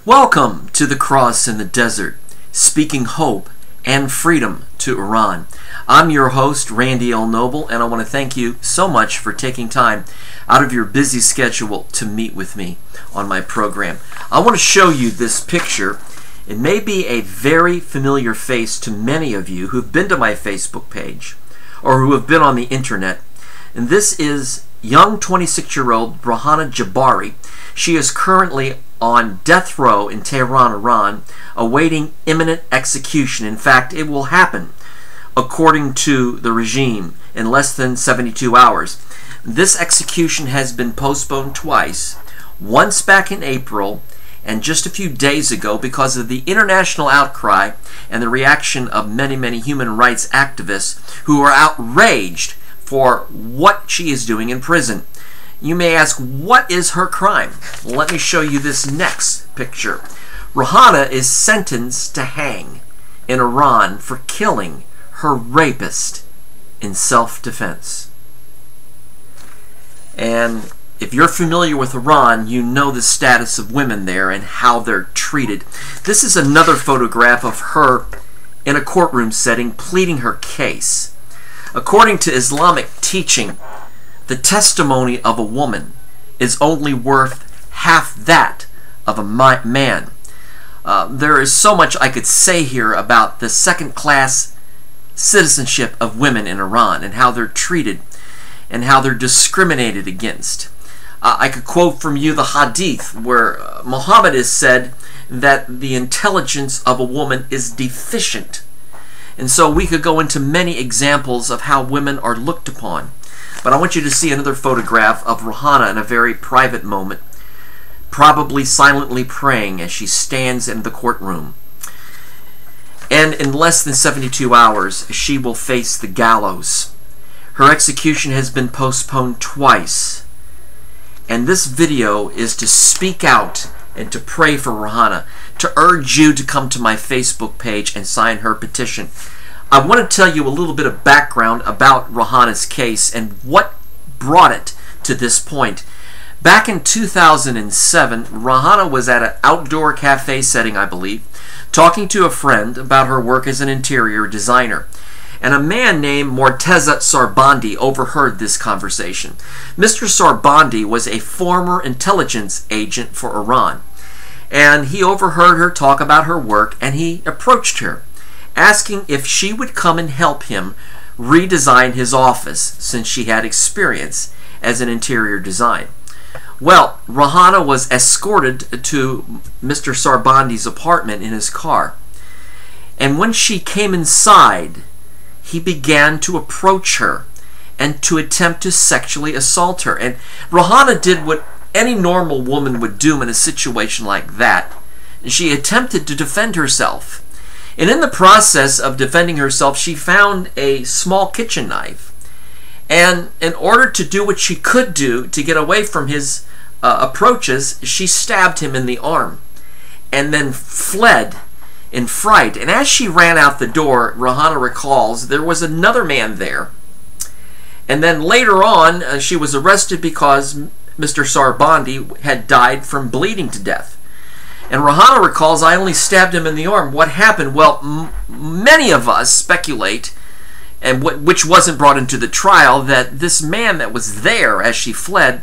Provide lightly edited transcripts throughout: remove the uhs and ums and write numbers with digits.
Welcome to the cross in the desert, speaking hope and freedom to Iran. I'm your host, Randy L. Noble, and I want to thank you so much for taking time out of your busy schedule to meet with me on my program. I want to show you this picture. It may be a very familiar face to many of you who've been to my Facebook page or who have been on the internet. And this is young 26-year-old Reyhaneh Jabari. She is currently on death row in Tehran, Iran, awaiting imminent execution. In fact, it will happen, according to the regime, in less than 72 hours. This execution has been postponed twice, once back in April and just a few days ago because of the international outcry and the reaction of many human rights activists who are outraged for what she is doing in prison. You may ask, what is her crime? Well, let me show you this next picture. Reyhaneh is sentenced to hang in Iran for killing her rapist in self-defense. And if you're familiar with Iran, you know the status of women there and how they're treated. This is another photograph of her in a courtroom setting pleading her case. According to Islamic teaching, the testimony of a woman is only worth half that of a man. There is so much I could say here about the second-class citizenship of women in Iran and how they're treated and how they're discriminated against. I could quote from you the hadith where Muhammad has said that the intelligence of a woman is deficient. And so we could go into many examples of how women are looked upon. But I want you to see another photograph of Reyhaneh in a very private moment, probably silently praying as she stands in the courtroom. And in less than 72 hours, she will face the gallows. Her execution has been postponed twice. And this video is to speak out and to pray for Reyhaneh, to urge you to come to my Facebook page and sign her petition. I want to tell you a little bit of background about Reyhaneh's case and what brought it to this point. Back in 2007, Reyhaneh was at an outdoor cafe setting, I believe, talking to a friend about her work as an interior designer. And a man named Morteza Sarbandi overheard this conversation. Mr. Sarbandi was a former intelligence agent for Iran. And he overheard her talk about her work, and he approached her, asking if she would come and help him redesign his office since she had experience as an interior design. Well, Reyhaneh was escorted to Mr. Sarbandi's apartment in his car. And when she came inside, he began to approach her and to attempt to sexually assault her. And Reyhaneh did what any normal woman would do in a situation like that. She attempted to defend herself. And in the process of defending herself, she found a small kitchen knife. And in order to do what she could do to get away from his approaches, she stabbed him in the arm and then fled in fright. And as she ran out the door, Reyhaneh recalls there was another man there. And then later on, she was arrested because Mr. Sarbandi had died from bleeding to death. And Reyhaneh recalls, I only stabbed him in the arm. What happened? Well, many of us speculate, and which wasn't brought into the trial, that this man that was there as she fled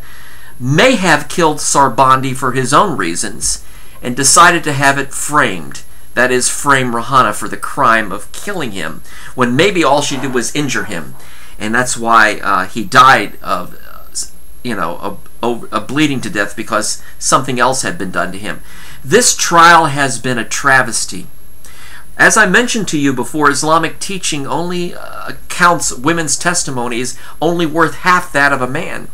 may have killed Sarbandi for his own reasons and decided to have it framed. That is, frame Reyhaneh for the crime of killing him, when maybe all she did was injure him. And that's why he died of, bleeding to death, because something else had been done to him. This trial has been a travesty. As I mentioned to you before, Islamic teaching only counts women's testimonies only worth half that of a man.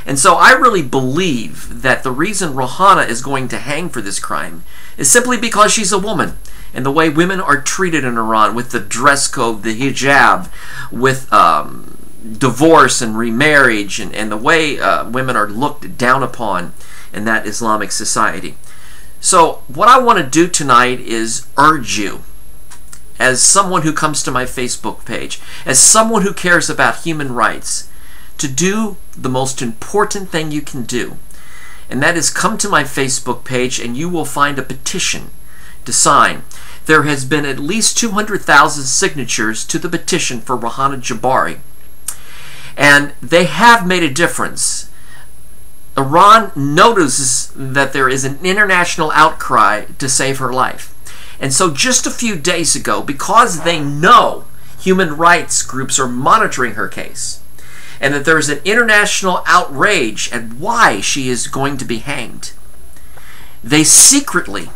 And so I really believe that the reason Reyhaneh is going to hang for this crime is simply because she's a woman. And the way women are treated in Iran, with the dress code, the hijab, with divorce and remarriage, and the way women are looked down upon in that Islamic society. So what I want to do tonight is urge you, as someone who comes to my Facebook page, as someone who cares about human rights, to do the most important thing you can do, and that is come to my Facebook page and you will find a petition to sign. There has been at least 200,000 signatures to the petition for Reyhaneh Jabari, and they have made a difference. Iran notices that there is an international outcry to save her life. And so just a few days ago, because they know human rights groups are monitoring her case, and that there is an international outrage at why she is going to be hanged, they secretly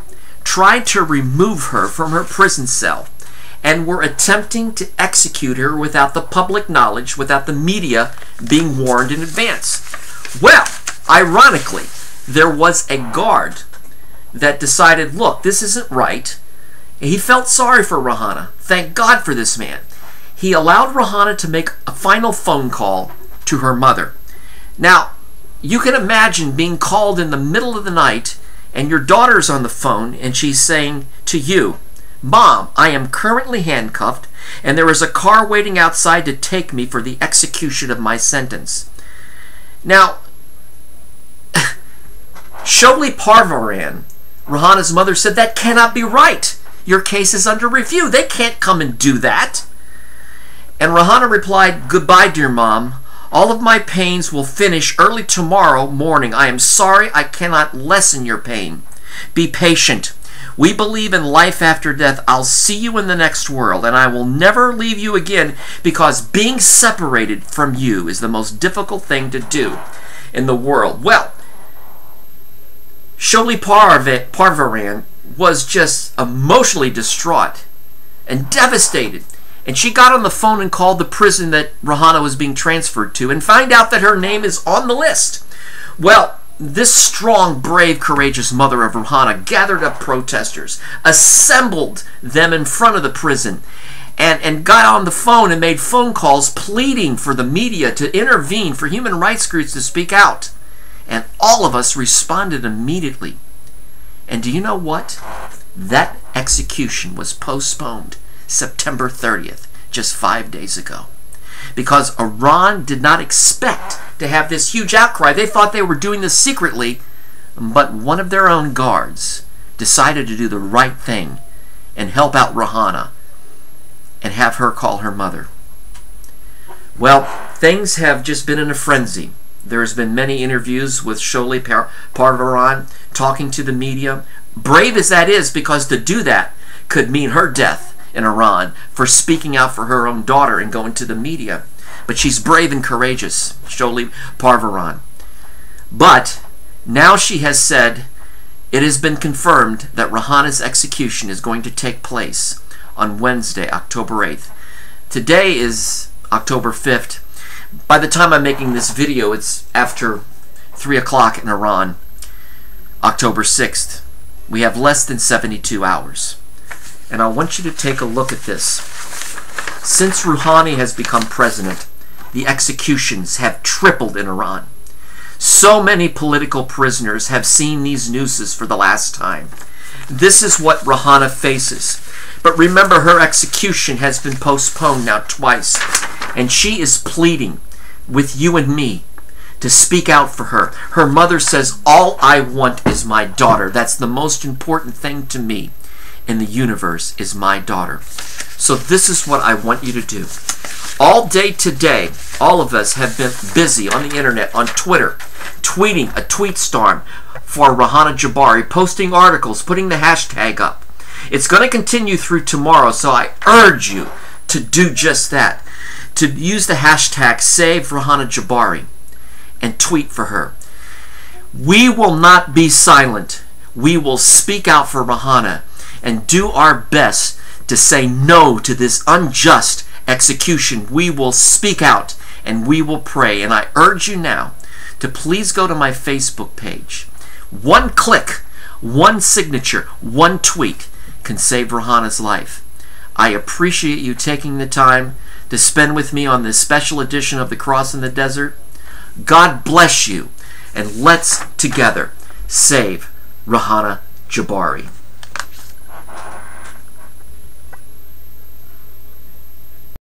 tried to remove her from her prison cell and were attempting to execute her without the public knowledge, without the media being warned in advance. Well, ironically, there was a guard that decided, look, this isn't right. He felt sorry for Reyhaneh. Thank God for this man. He allowed Reyhaneh to make a final phone call to her mother. Now, you can imagine being called in the middle of the night and your daughter's on the phone and she's saying to you, Mom, I am currently handcuffed and there is a car waiting outside to take me for the execution of my sentence. Now, Sholi Parvaran, Reyhaneh's mother, said that cannot be right. Your case is under review. They can't come and do that. And Reyhaneh replied, goodbye, dear Mom. All of my pains will finish early tomorrow morning. I am sorry I cannot lessen your pain. Be patient. We believe in life after death. I'll see you in the next world, and I will never leave you again because being separated from you is the most difficult thing to do in the world. Well, Sholi Parvaran was just emotionally distraught and devastated. And she got on the phone and called the prison that Reyhaneh was being transferred to and find out that her name is on the list. Well, this strong, brave, courageous mother of Reyhaneh gathered up protesters, assembled them in front of the prison, and got on the phone and made phone calls pleading for the media to intervene, for human rights groups to speak out. And all of us responded immediately. And do you know what? That execution was postponed September 30th, just 5 days ago. Because Iran did not expect to have this huge outcry. They thought they were doing this secretly, but one of their own guards decided to do the right thing and help out Reyhaneh and have her call her mother. Well, things have just been in a frenzy. There's been many interviews with Sholi Parvaran talking to the media. Brave as that is, because to do that could mean her death in Iran for speaking out for her own daughter and going to the media. But she's brave and courageous, Sholi Parvaran. But now she has said it has been confirmed that Reyhaneh's execution is going to take place on Wednesday, October 8th. Today is October 5th. By the time I'm making this video, it's after 3 o'clock in Iran, October 6th. We have less than 72 hours. And I want you to take a look at this. Since Rouhani has become president, the executions have tripled in Iran. So many political prisoners have seen these nooses for the last time. This is what Reyhaneh faces. But remember, her execution has been postponed now twice. And she is pleading with you and me to speak out for her. Her mother says, all I want is my daughter. That's the most important thing to me in the universe, is my daughter. So this is what I want you to do. All day today, all of us have been busy on the internet, on Twitter, tweeting a tweet storm for Reyhaneh Jabari, posting articles, putting the hashtag up. It's going to continue through tomorrow, so I urge you to do just that. To use the hashtag Save Reyhaneh Jabari and tweet for her. We will not be silent. We will speak out for Reyhaneh and do our best to say no to this unjust execution. We will speak out and we will pray. And I urge you now to please go to my Facebook page. One click, one signature, one tweet can save Reyhaneh's life. I appreciate you taking the time to spend with me on this special edition of The Cross in the Desert. God bless you, and let's together save Reyhaneh Jabari.